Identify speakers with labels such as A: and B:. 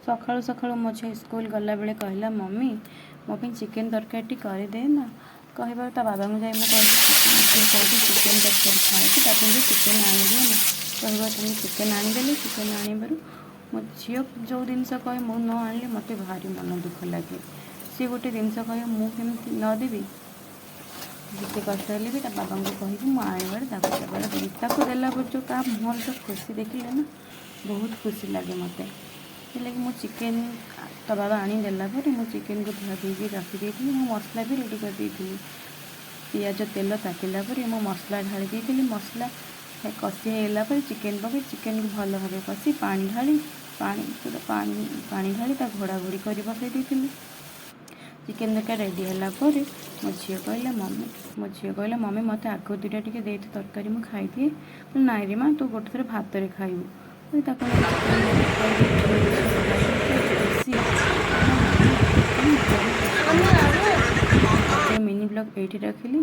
A: सकाळू सकाळू मो झी स्कूल गला बेले कहला मम्मी मो चिकेन तरकारी करदे ना कह ता बाबा को जाए मुझे चिकेन तरकारी खाई ताकि चिकेन आनीदिए ना कह तुम चिकेन आनीदेली चिकेन आणवर मो झी जो जिनस कहे मु न आने मत भारी मन दुख लगे सी गोटे जिनस कहे मुझे नदेवी जिते कष्ट हेल्ले भी बाबा को कही मुझे देला जो ता मुहर जो खुशी देखिले ना बहुत खुशी लगे मत लगे मो चिकेन तो बाबा आनीदेला मो चिकेन को धुआ धुई रखी मो मसला भी रेडी कर पियाज तेल ताकिला मो मसला ढाली दी मसला कषि होगा चिकेन पकई चिकेन को भल भाव कषि पानी ढाली पानी ढाली घोड़ा घोड़ी कर बसई चिकेन तरकारी रेडी है मो झी कहला मम्मी मत आग दुटा टे दे तरकारी मुझे खाई दिए नाई रे माँ तू गोटे थर भात खाइबू मिनी ब्लॉग ये रखिली।